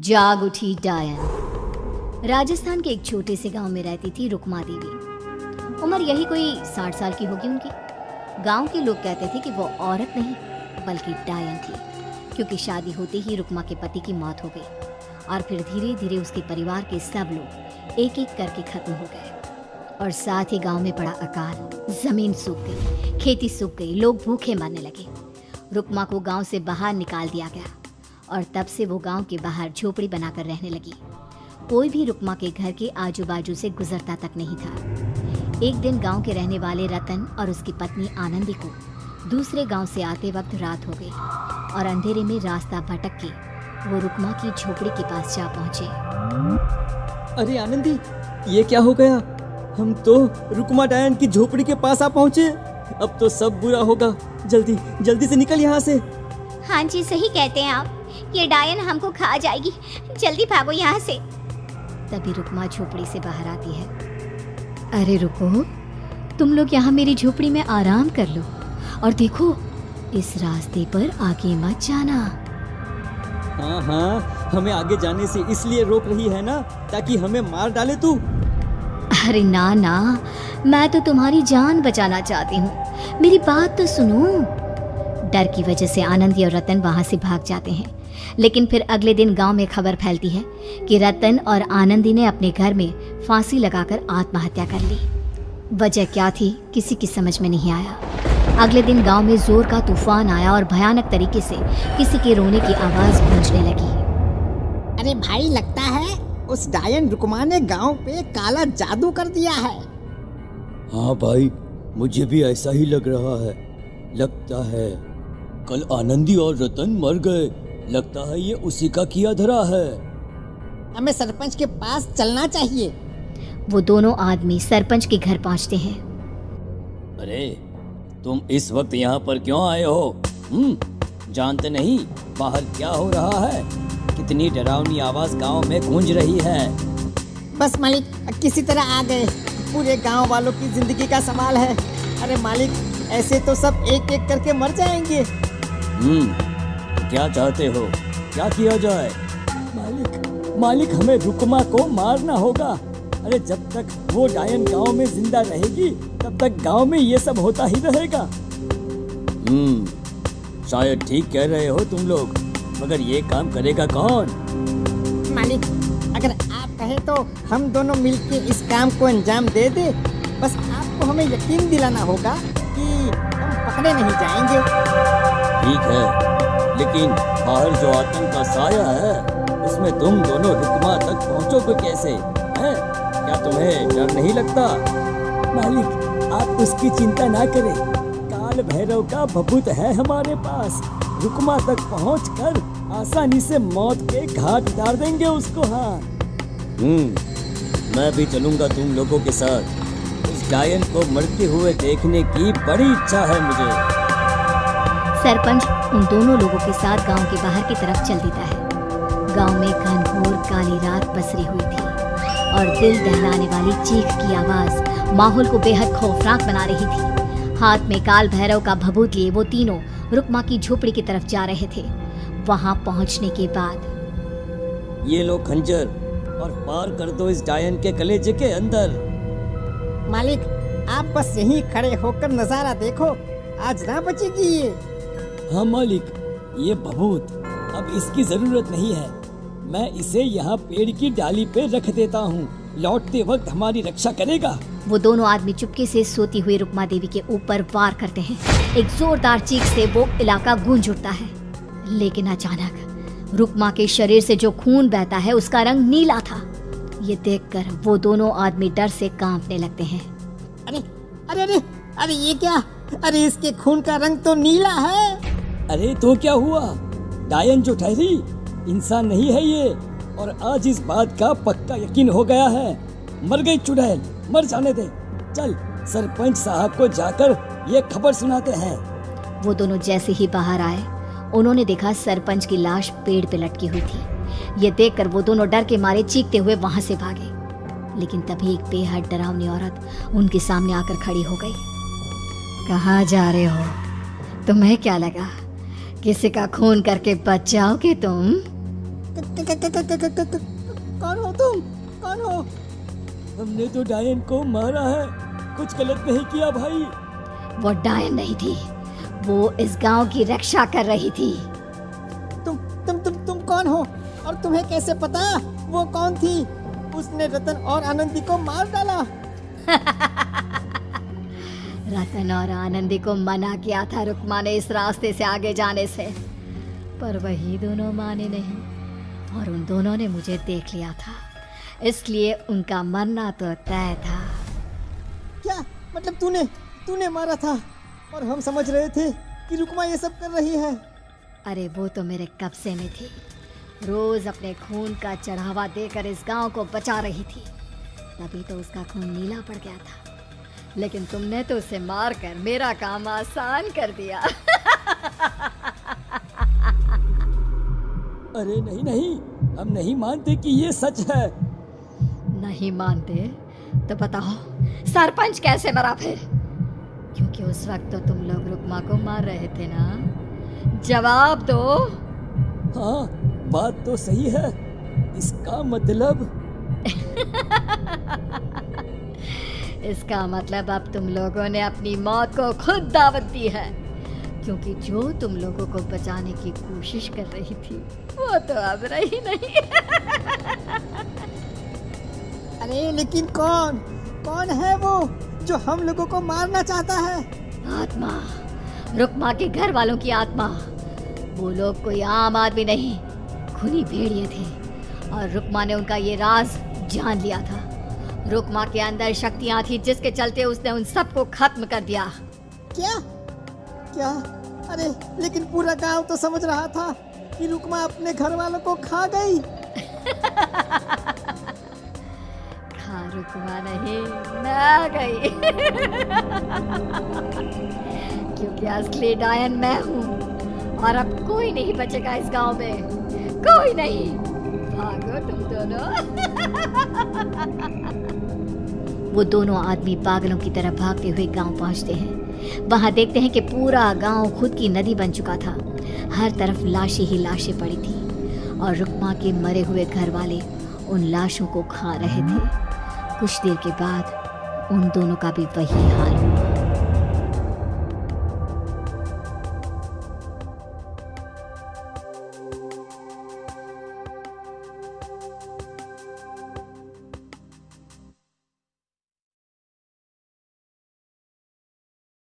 जाग उठी डायन। राजस्थान के एक छोटे से गांव में रहती थी रुक्मा देवी। उम्र यही कोई 60 साल की होगी उनकी। गांव के लोग कहते थे कि वो औरत नहीं बल्कि डायन थी, क्योंकि शादी होते ही रुक्मा के पति की मौत हो गई और फिर धीरे धीरे उसके परिवार के सब लोग एक एक करके खत्म हो गए और साथ ही गांव में पड़ा अकाल। जमीन सूख गई, खेती सूख गई, लोग भूखे मरने लगे। रुक्मा को गांव से बाहर निकाल दिया गया और तब से वो गांव के बाहर झोपड़ी बनाकर रहने लगी। कोई भी रुक्मा के घर के आजू बाजू से गुजरता तक नहीं था। एक दिन गांव के रहने वाले रतन और उसकी पत्नी आनंदी को दूसरे गांव से आते वक्त रात हो गई और अंधेरे में रास्ता भटक के वो रुक्मा की झोपड़ी के पास जा पहुंचे। अरे आनंदी, ये क्या हो गया? हम तो रुक्मा डायन की झोपड़ी के पास आ पहुंचे। अब तो सब बुरा होगा। जल्दी जल्दी से निकल यहाँ से। हाँ जी, सही कहते हैं आप, ये डायन हमको खा जाएगी, जल्दी भागो यहाँ से। तभी रुक्मा झोपड़ी से बाहर आती है। अरे रुको, तुम लोग यहाँ मेरी झोपड़ी में आराम कर लो और देखो इस रास्ते पर आगे मत जाना। हाँ हाँ, हमें आगे जाने से इसलिए रोक रही है ना, ताकि हमें मार डाले तू। अरे ना ना, मैं तो तुम्हारी जान बचाना चाहती हूँ, मेरी बात तो सुनो। डर की वजह से आनंदी और रतन वहाँ से भाग जाते हैं। लेकिन फिर अगले दिन गांव में खबर फैलती है कि रतन और आनंदी ने अपने घर में फांसी लगाकर आत्महत्या कर ली। वजह क्या थी किसी की समझ में नहीं आया। अगले दिन गांव में जोर का तूफान आया और भयानक तरीके से किसी के रोने की आवाज गूंजने लगी। अरे भाई, लगता है उस डायन रुक्मा ने गांव पे काला जादू कर दिया है। हाँ भाई, मुझे भी ऐसा ही लग रहा है। लगता है कल आनंदी और रतन मर गए। लगता है ये उसी का किया धरा है। हमें सरपंच के पास चलना चाहिए। वो दोनों आदमी सरपंच के घर पहुंचते हैं। अरे तुम इस वक्त यहाँ पर क्यों आए हो? जानते नहीं बाहर क्या हो रहा है? कितनी डरावनी आवाज गांव में गूंज रही है। बस मालिक, किसी तरह आ गए। पूरे गांव वालों की जिंदगी का सवाल है। अरे मालिक, ऐसे तो सब एक एक करके मर जाएंगे। क्या चाहते हो? क्या किया जाए? मालिक, हमें रुक्मा को मारना होगा। अरे जब तक वो डायन गांव में जिंदा रहेगी तब तक गांव में ये सब होता ही रहेगा। शायद ठीक कह रहे हो तुम लोग, मगर ये काम करेगा कौन? मालिक, अगर आप कहे तो हम दोनों मिलके इस काम को अंजाम दे दे। बस आपको हमें यकीन दिलाना होगा कि हम पकड़े नहीं जाएंगे। ठीक है, लेकिन बाहर जो आतंक का साया है उसमें तुम दोनों रुक्मा तक पहुंचोगे कैसे? हैं? क्या तुम्हें डर नहीं लगता? मालिक, आप उसकी चिंता ना करें। काल भैरव का भभूत है हमारे पास। रुक्मा तक पहुंचकर आसानी से मौत के घाट उतार देंगे उसको। हाँ, मैं भी चलूंगा तुम लोगों के साथ। उस डायन को मरते हुए देखने की बड़ी इच्छा है मुझे। सरपंच उन दोनों लोगों के साथ गांव के बाहर की तरफ चल देता है। गांव में घनघोर काली रात पसरी हुई थी और दिल दहलाने वाली चीख की आवाज माहौल को बेहद खौफनाक बना रही थी। हाथ में काल भैरव का भभूत लिए वो तीनों रुक्मा की झोपड़ी की तरफ जा रहे थे। वहां पहुंचने के बाद, ये लो खंजर और पार कर दो इस डायन के कलेजे के अंदर। मालिक, आप बस यहीं खड़े होकर नजारा देखो, आज ना बचेगी ये। हाँ मालिक, ये भभूत अब इसकी जरूरत नहीं है। मैं इसे यहाँ पेड़ की डाली पे रख देता हूँ, लौटते वक्त हमारी रक्षा करेगा। वो दोनों आदमी चुपके से सोती हुई रुक्मा देवी के ऊपर वार करते हैं। एक जोरदार चीख से वो इलाका गूंज उठता है, लेकिन अचानक रुक्मा के शरीर से जो खून बहता है उसका रंग नीला था। ये देखकर वो दोनों आदमी डर से कांपने लगते हैं। अरे अरे अरे अरे, ये क्या? अरे इसके खून का रंग तो नीला है। अरे तो क्या हुआ? डायन जो ठहरी इंसान नहीं है ये, और आज इस बात का पक्का यकीन हो गया है। मर गई चुड़ैल, मर जाने दे। चल सरपंच साहब को जाकर ये खबर सुनाते हैं। वो दोनों जैसे ही बाहर आए उन्होंने देखा सरपंच की लाश पेड़ पे लटकी हुई थी। ये देखकर वो दोनों डर के मारे चीखते हुए वहां से भागे। लेकिन तभी एक बेहद डरावनी औरत उनके सामने आकर खड़ी हो गई। कहाँ जा रहे हो? तुम्हें क्या लगा किसी का खून करके बच जाओगे तुम? कौन हो तुम? कौन हो? हमने तो डायन को मारा है, कुछ गलत नहीं किया भाई। वो डायन नहीं थी, वो इस गांव की रक्षा कर रही थी। तुम कौन हो? और तुम्हें कैसे पता वो कौन थी? उसने रतन और आनंदी को मार डाला। रतन और आनंदी को मना किया था रुक्मा ने इस रास्ते से आगे जाने से, पर वही दोनों माने नहीं और उन दोनों ने मुझे देख लिया था, इसलिए उनका मरना तो तय था। क्या मतलब तूने मारा था और हम समझ रहे थे कि रुक्मा ये सब कर रही है? अरे वो तो मेरे कब्जे में थी, रोज अपने खून का चढ़ावा देकर इस गांव को बचा रही थी, तभी तो उसका खून नीला पड़ गया था। लेकिन तुमने तो उसे मारकर मेरा काम आसान कर दिया। अरे नहीं नहीं, हम नहीं मानते कि ये सच है। नहीं मानते तो बताओ सरपंच कैसे मरा फिर? क्योंकि उस वक्त तो तुम लोग रुक्मा को मार रहे थे ना, जवाब दो। हाँ, बात तो सही है। इसका मतलब इसका मतलब अब तुम लोगों ने अपनी मौत को खुद दावत दी है, क्योंकि जो तुम लोगों को बचाने की कोशिश कर रही थी वो तो अब रही नहीं। अरे लेकिन कौन है वो जो हम लोगों को मारना चाहता है? आत्मा, रुक्मा के घर वालों की आत्मा। वो लोग कोई आम आदमी नहीं, खूनी भेड़िए थे और रुक्मा ने उनका ये राज जान लिया था। रुक्मा के अंदर शक्तियां थी जिसके चलते उसने उन सबको खत्म कर दिया। क्या? अरे लेकिन पूरा गांव तो समझ रहा था कि रुक्मा अपने घर वालों को खा गई। खा रुक्मा नहीं, मैं गई। क्योंकि असली डायन मैं हूँ और अब कोई नहीं बचेगा इस गांव में, कोई नहीं। भागो तुम दोनों। वो दोनों आदमी पागलों की तरह भागते हुए गांव पहुंचते हैं। वहां देखते हैं कि पूरा गांव खुद की नदी बन चुका था। हर तरफ लाशें ही लाशें पड़ी थी और रुक्मा के मरे हुए घर वाले उन लाशों को खा रहे थे। कुछ देर के बाद उन दोनों का भी वही हाल हुआ।